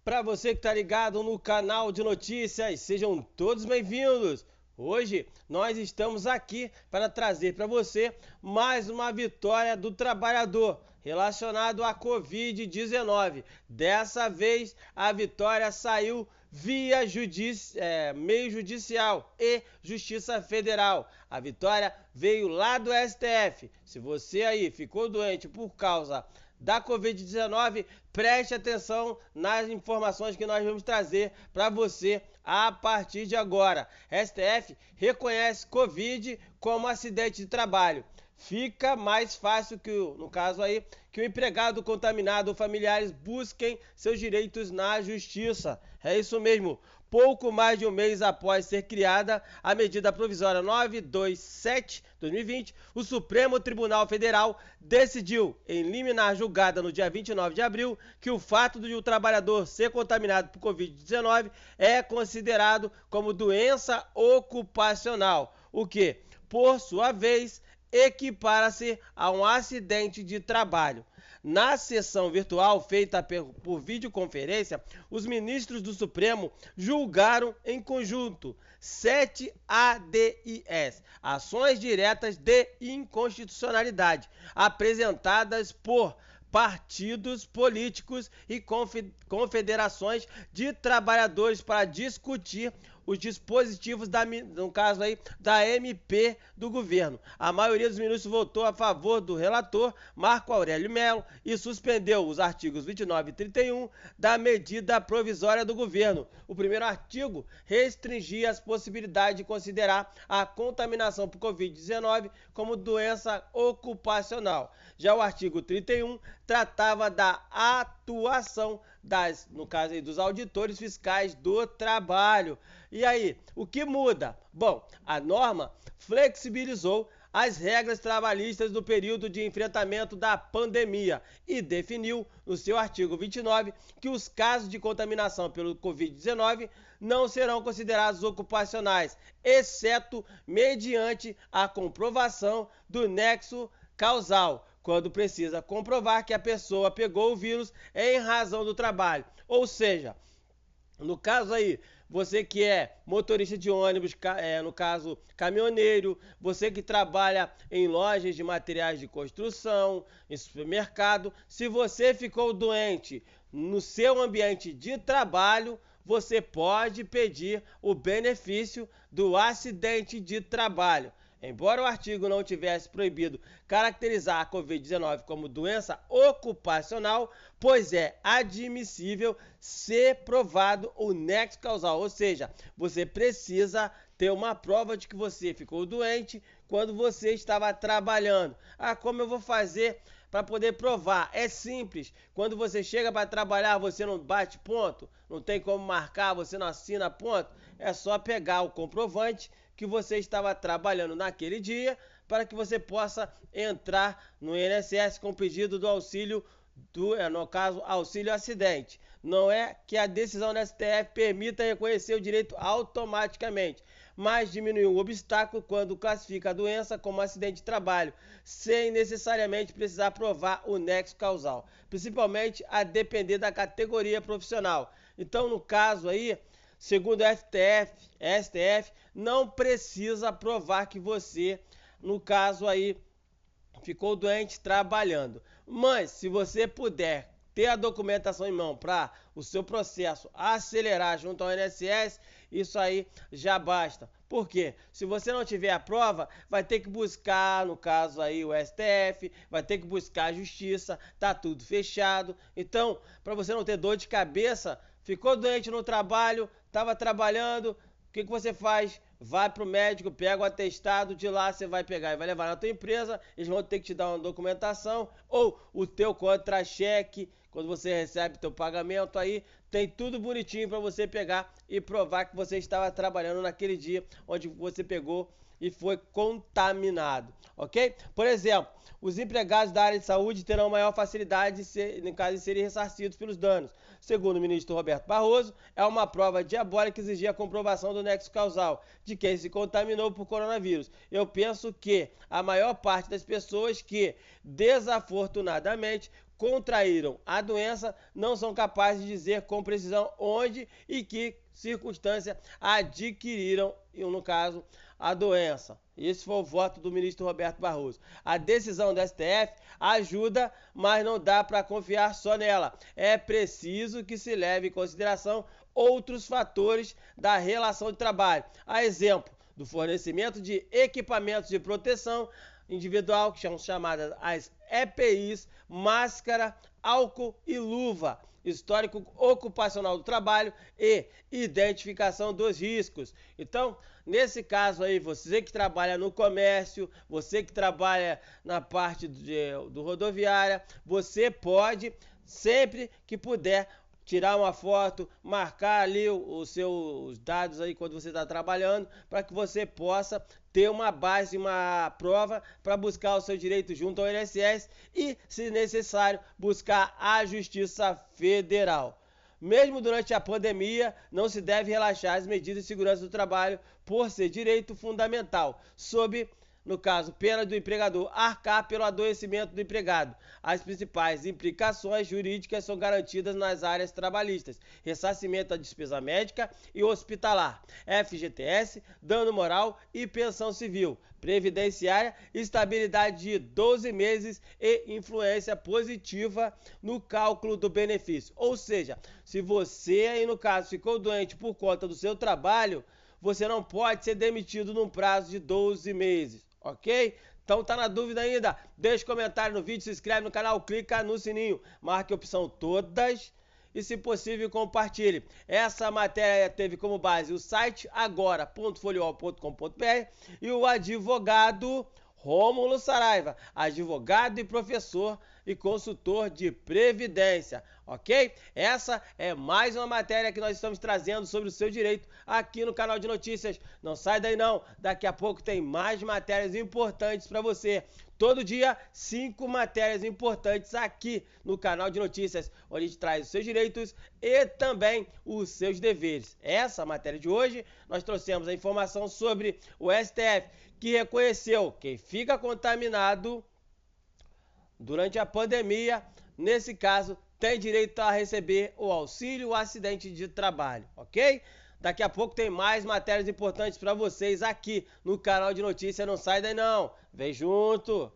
Para você que está ligado no canal de notícias, sejam todos bem-vindos. Hoje nós estamos aqui para trazer para você mais uma vitória do trabalhador relacionado à Covid-19. Dessa vez a vitória saiu via meio judicial e Justiça Federal. A vitória veio lá do STF. Se você aí ficou doente por causa da Covid-19, preste atenção nas informações que nós vamos trazer para você a partir de agora. STF reconhece Covid como acidente de trabalho. Fica mais fácil que o empregado contaminado ou familiares busquem seus direitos na justiça. É isso mesmo. Pouco mais de um mês após ser criada a medida provisória 927/2020, o Supremo Tribunal Federal decidiu, em liminar julgada no dia 29 de abril, que o fato de o trabalhador ser contaminado por Covid-19 é considerado como doença ocupacional, o que, por sua vez, equipara-se a um acidente de trabalho. Na sessão virtual feita por videoconferência, os ministros do Supremo julgaram em conjunto 7 ADIs, ações diretas de inconstitucionalidade, apresentadas por partidos políticos e confederações de trabalhadores para discutir os dispositivos no caso aí, da MP do governo. A maioria dos ministros votou a favor do relator, Marco Aurélio Mello, e suspendeu os artigos 29 e 31 da medida provisória do governo. O primeiro artigo restringia as possibilidades de considerar a contaminação por Covid-19 como doença ocupacional. Já o artigo 31 tratava da atuação no caso aí, dos auditores fiscais do trabalho. E aí, o que muda? Bom, a norma flexibilizou as regras trabalhistas do período de enfrentamento da pandemia e definiu, no seu artigo 29, que os casos de contaminação pelo Covid-19 não serão considerados ocupacionais, exceto mediante a comprovação do nexo causal, quando precisa comprovar que a pessoa pegou o vírus em razão do trabalho. Ou seja, no caso aí, você que é motorista de ônibus, no caso caminhoneiro, você que trabalha em lojas de materiais de construção, em supermercado, se você ficou doente no seu ambiente de trabalho, você pode pedir o benefício do acidente de trabalho. Embora o artigo não tivesse proibido caracterizar a Covid-19 como doença ocupacional, pois é admissível ser provado o nexo causal, ou seja, você precisa ter uma prova de que você ficou doente quando você estava trabalhando. Como eu vou fazer para poder provar? É simples. Quando você chega para trabalhar, você não bate ponto, não tem como marcar, você não assina ponto. É só pegar o comprovante que você estava trabalhando naquele dia para que você possa entrar no INSS com pedido do auxílio, no caso, auxílio acidente. Não é que a decisão do STF permita reconhecer o direito automaticamente, mas diminui o obstáculo quando classifica a doença como acidente de trabalho, sem necessariamente precisar provar o nexo causal, principalmente a depender da categoria profissional. Então, no caso aí, segundo o STF não precisa provar que você, no caso aí, ficou doente trabalhando. Mas, se você puder ter a documentação em mão para o seu processo acelerar junto ao INSS, isso aí já basta. Por quê? Se você não tiver a prova, vai ter que buscar, no caso aí, o STF, vai ter que buscar a justiça, tá tudo fechado. Então, para você não ter dor de cabeça, ficou doente no trabalho, estava trabalhando, o que você faz? Vai para o médico, pega o atestado, de lá você vai pegar e vai levar na tua empresa, eles vão ter que te dar uma documentação, ou o teu contra-cheque, quando você recebe teu pagamento aí, tem tudo bonitinho para você pegar e provar que você estava trabalhando naquele dia onde você pegou e foi contaminado, ok? Por exemplo, os empregados da área de saúde terão maior facilidade no caso de serem ressarcidos pelos danos. Segundo o ministro Roberto Barroso, é uma prova diabólica exigir a comprovação do nexo causal de quem se contaminou por coronavírus. Eu penso que a maior parte das pessoas que, desafortunadamente, contraíram a doença não são capazes de dizer com precisão onde e que circunstância adquiriram, no caso, a doença. Esse foi o voto do ministro Roberto Barroso. A decisão do STF ajuda, mas não dá para confiar só nela. É preciso que se leve em consideração outros fatores da relação de trabalho. A exemplo do fornecimento de equipamentos de proteção individual, que são chamadas as EPIs, máscara, álcool e luva, histórico ocupacional do trabalho e identificação dos riscos. Então, nesse caso aí, você que trabalha no comércio, você que trabalha na parte do rodoviária, você pode, sempre que puder, tirar uma foto, marcar ali os seus dados aí quando você está trabalhando, para que você possa ter uma base, uma prova para buscar o seu direito junto ao INSS e, se necessário, buscar a Justiça Federal. Mesmo durante a pandemia, não se deve relaxar as medidas de segurança do trabalho por ser direito fundamental, sob, no caso, pena do empregador arcar pelo adoecimento do empregado. As principais implicações jurídicas são garantidas nas áreas trabalhistas: ressarcimento da despesa médica e hospitalar, FGTS, dano moral e pensão civil, previdenciária, estabilidade de 12 meses e influência positiva no cálculo do benefício. Ou seja, se você aí no caso ficou doente por conta do seu trabalho, você não pode ser demitido num prazo de 12 meses. Ok? Então tá na dúvida ainda? Deixa comentário no vídeo, se inscreve no canal, clica no sininho, marque a opção todas e, se possível, compartilhe. Essa matéria teve como base o site agora.foliol.com.br e o advogado Rômulo Saraiva, advogado e professor e consultor de previdência, ok? Essa é mais uma matéria que nós estamos trazendo sobre o seu direito aqui no canal de notícias. Não sai daí não, daqui a pouco tem mais matérias importantes para você. Todo dia, 5 matérias importantes aqui no canal de notícias, onde a gente traz os seus direitos e também os seus deveres. Essa matéria de hoje, nós trouxemos a informação sobre o STF, que reconheceu quem fica contaminado durante a pandemia, nesse caso, tem direito a receber o auxílio acidente de trabalho, ok? Daqui a pouco tem mais matérias importantes para vocês aqui no canal de notícias. Não sai daí não, vem junto!